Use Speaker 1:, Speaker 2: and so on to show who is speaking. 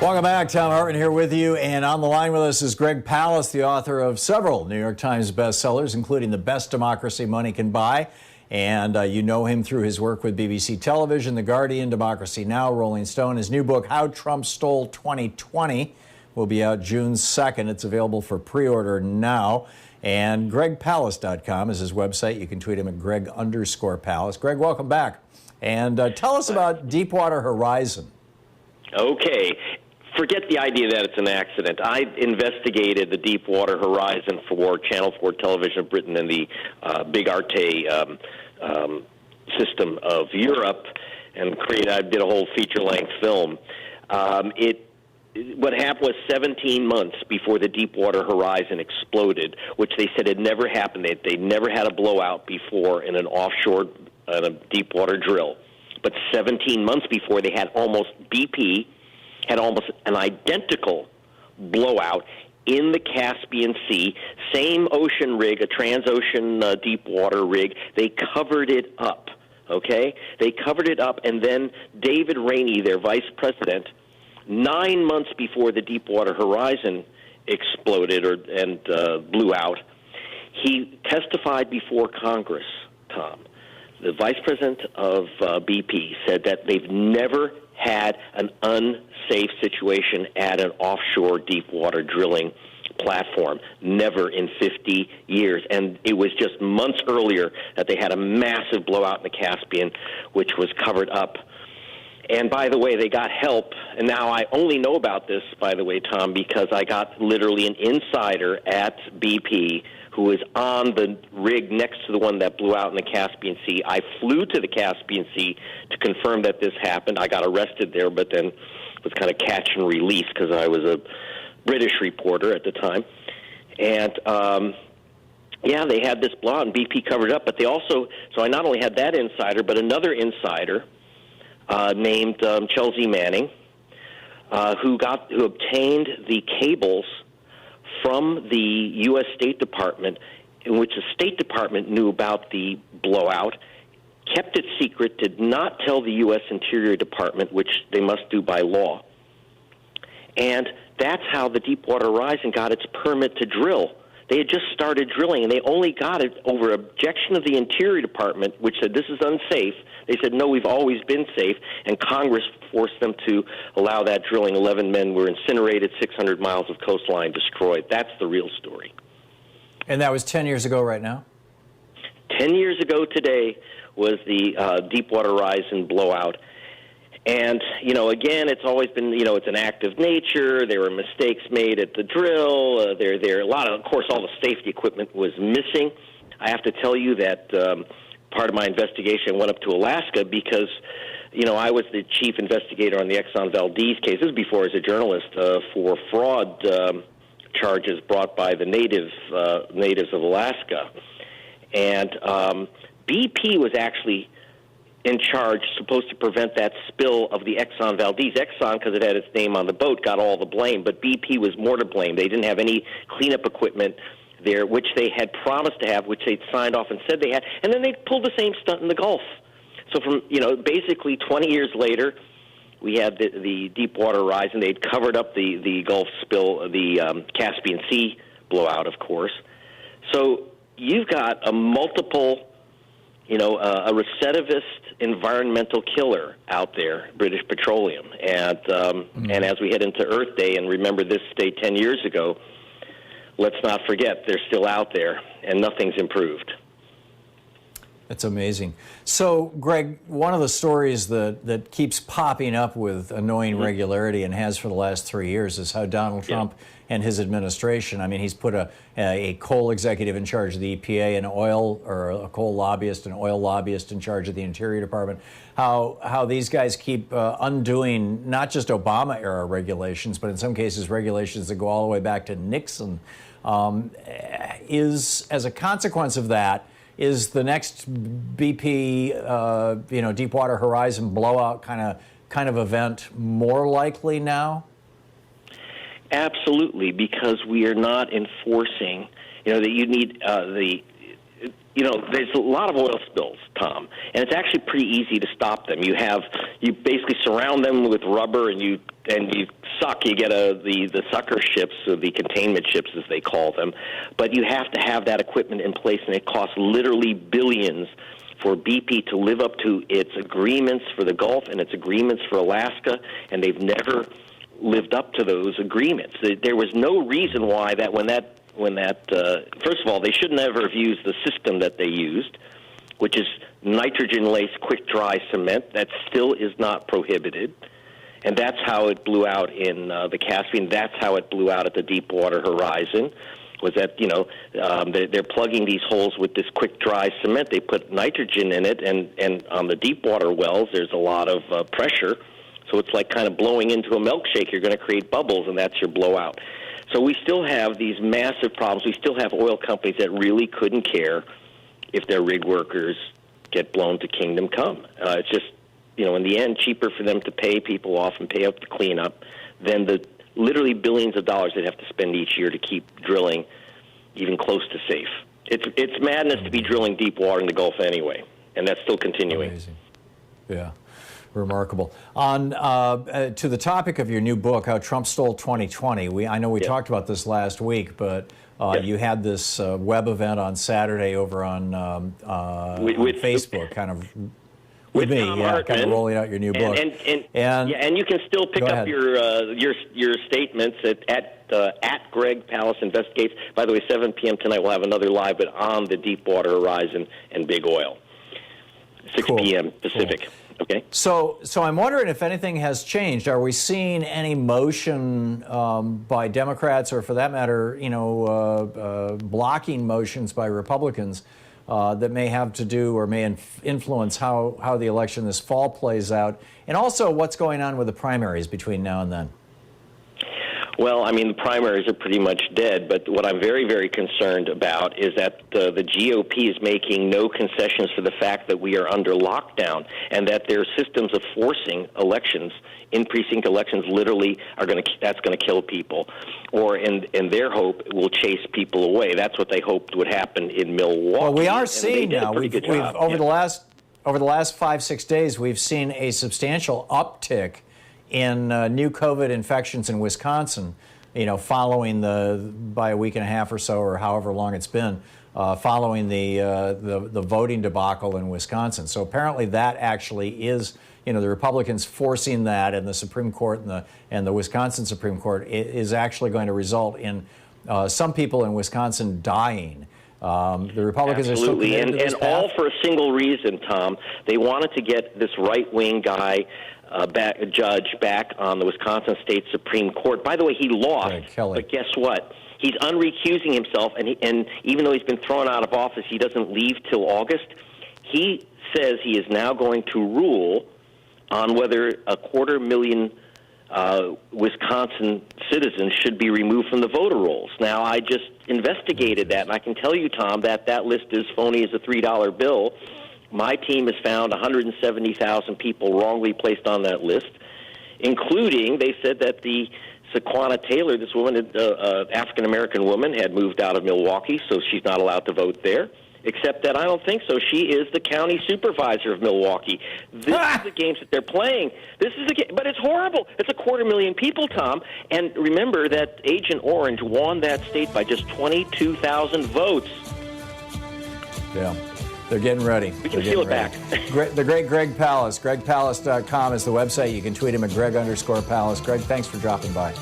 Speaker 1: Welcome back. Thom Hartman here with you. And on the line with us is Greg Palast, the author of several New York Times bestsellers, including The Best Democracy Money Can Buy. And you know him through his work with BBC Television, The Guardian, Democracy Now!, Rolling Stone. His new book, How Trump Stole 2020, will be out June 2nd. It's available for pre-order now. And GregPalast.com is his website. You can tweet him at Greg_Palast. Greg, welcome back. And tell us about Deepwater Horizon.
Speaker 2: Okay. Forget the idea that it's an accident. I investigated the Deepwater Horizon for Channel 4 Television of Britain and the Big Arte system of Europe, and I did a whole feature-length film. What happened was 17 months before the Deepwater Horizon exploded, which they said had never happened. They never had a blowout before in an offshore deepwater drill. But 17 months before, they had BP had almost an identical blowout in the Caspian Sea, same ocean rig, a transocean deepwater rig. They covered it up, okay? They covered it up, and then David Rainey, their vice president, 9 months before the Deepwater Horizon exploded and blew out, he testified before Congress, Thom. The vice president of BP said that they've never had an unsafe situation at an offshore deepwater drilling platform, never in 50 years. And it was just months earlier that they had a massive blowout in the Caspian, which was covered up. And by the way, they got help. And now I only know about this, by the way, Thom, because I got literally an insider at BP who was on the rig next to the one that blew out in the Caspian Sea. I flew to the Caspian Sea to confirm that this happened. I got arrested there, but then was kind of catch and release because I was a British reporter at the time. And, yeah, they had this blowout, and BP covered it up. But they also, so I not only had that insider, but another insider named Chelsea Manning, who obtained the cables from the U.S. State Department, in which the State Department knew about the blowout, kept it secret, did not tell the U.S. Interior Department, which they must do by law. And that's how the Deepwater Horizon got its permit to drill. They had just started drilling, and they only got it over objection of the Interior Department, which said this is unsafe. They said, no, we've always been safe, and Congress forced them to allow that drilling. 11 men were incinerated, 600 miles of coastline destroyed. That's the real story.
Speaker 1: And that was 10 years ago right now?
Speaker 2: 10 years ago today was the Deepwater Horizon blowout. And, you know, again, it's always been, you know, it's an act of nature. There were mistakes made at the drill. A lot of course, all the safety equipment was missing. I have to tell you that part of my investigation went up to Alaska because, you know, I was the chief investigator on the Exxon Valdez case. This was before I was a journalist for fraud charges brought by the natives of Alaska. And BP was actually in charge, supposed to prevent that spill of the Exxon Valdez. Exxon, because it had its name on the boat, got all the blame, but BP was more to blame. They didn't have any cleanup equipment there, which they had promised to have, which they'd signed off and said they had, and then they pulled the same stunt in the Gulf. So from, you know, basically 20 years later, we had the Deepwater Horizon. They'd covered up the Gulf spill, the Caspian Sea blowout, of course. So you've got a multiple, you know, a recidivist environmental killer out there, British Petroleum. And and as we head into Earth Day and remember this day 10 years ago, let's not forget they're still out there and nothing's improved.
Speaker 1: That's amazing. So, Greg, one of the stories that keeps popping up with annoying regularity and has for the last 3 years is how Donald Trump and his administration, I mean, he's put a coal executive in charge of the EPA, a coal lobbyist, an oil lobbyist in charge of the Interior Department, how these guys keep undoing not just Obama-era regulations, but in some cases regulations that go all the way back to Nixon. As a consequence of that, is the next BP, Deepwater Horizon blowout kind of event more likely now?
Speaker 2: Absolutely, because we are not enforcing. You know that you need there's a lot of oil spills, Tom, and it's actually pretty easy to stop them. You basically surround them with rubber, and you suck. You get the sucker ships, or the containment ships as they call them, but you have to have that equipment in place, and it costs literally billions for BP to live up to its agreements for the Gulf and its agreements for Alaska, and they've never lived up to those agreements. There was no reason why first of all, they should never have used the system that they used, which is nitrogen-laced quick-dry cement. That still is not prohibited. And that's how it blew out in the Caspian. That's how it blew out at the Deepwater Horizon, was that, they're plugging these holes with this quick-dry cement. They put nitrogen in it, and on the Deepwater wells, there's a lot of pressure. So it's like kind of blowing into a milkshake. You're going to create bubbles, and that's your blowout. So we still have these massive problems. We still have oil companies that really couldn't care if their rig workers get blown to kingdom come. It's just, in the end, cheaper for them to pay people off and pay up the cleanup than the literally billions of dollars they'd have to spend each year to keep drilling even close to safe. It's madness to be drilling deep water in the Gulf anyway, and that's still continuing.
Speaker 1: Amazing. Yeah. Remarkable. On to the topic of your new book, How Trump Stole 2020. I know we talked about this last week, but you had this web event on Saturday over on with Facebook, kind of with me,
Speaker 2: Thom Hartman,
Speaker 1: kind of rolling out your new book.
Speaker 2: And you can still pick up your statements at Greg Palast Investigates. By the way, 7 p.m. tonight we'll have another live, but on the Deepwater Horizon and Big Oil, 6 p.m. Pacific. Cool. Okay.
Speaker 1: So I'm wondering if anything has changed. Are we seeing any motion by Democrats, or for that matter, blocking motions by Republicans that may have to do or may influence how the election this fall plays out, and also what's going on with the primaries between now and then?
Speaker 2: Well, the primaries are pretty much dead, but what I'm very, very concerned about is that the GOP is making no concessions for the fact that we are under lockdown, and that their systems of forcing elections, in-precinct elections, literally that's going to kill people, or in their hope, will chase people away. That's what they hoped would happen in Milwaukee.
Speaker 1: Well, we are seeing now, over the last 5-6 days, we've seen a substantial uptick in new COVID infections in Wisconsin, following by a week and a half or so, or however long it's been, following the voting debacle in Wisconsin. So apparently that actually is, the Republicans forcing that, and the Supreme Court and the Wisconsin Supreme Court is actually going to result in some people in Wisconsin dying. The Republicans
Speaker 2: Absolutely.
Speaker 1: are still committed to this path.
Speaker 2: All for a single reason, Tom. They wanted to get this right-wing guy, judge, back on the Wisconsin State Supreme Court. By the way, he lost, but guess what? He's unrecusing himself, and even though he's been thrown out of office, he doesn't leave till August. He says he is now going to rule on whether 250,000 Wisconsin citizens should be removed from the voter rolls. Now, I just investigated that, and I can tell you, Tom, that list is phony as a $3 bill. My team has found 170,000 people wrongly placed on that list, including, they said that the Sequana Taylor, this woman, African-American woman, had moved out of Milwaukee, so she's not allowed to vote there. Except that I don't think so. She is the county supervisor of Milwaukee. This is the games that they're playing. This is but it's horrible. It's 250,000 people, Tom. And remember that Agent Orange won that state by just 22,000 votes.
Speaker 1: Yeah. They're getting ready.
Speaker 2: We can steal it back.
Speaker 1: The great Greg Palast. GregPalast.com is the website. You can tweet him at Greg_Palast. Greg, thanks for dropping by.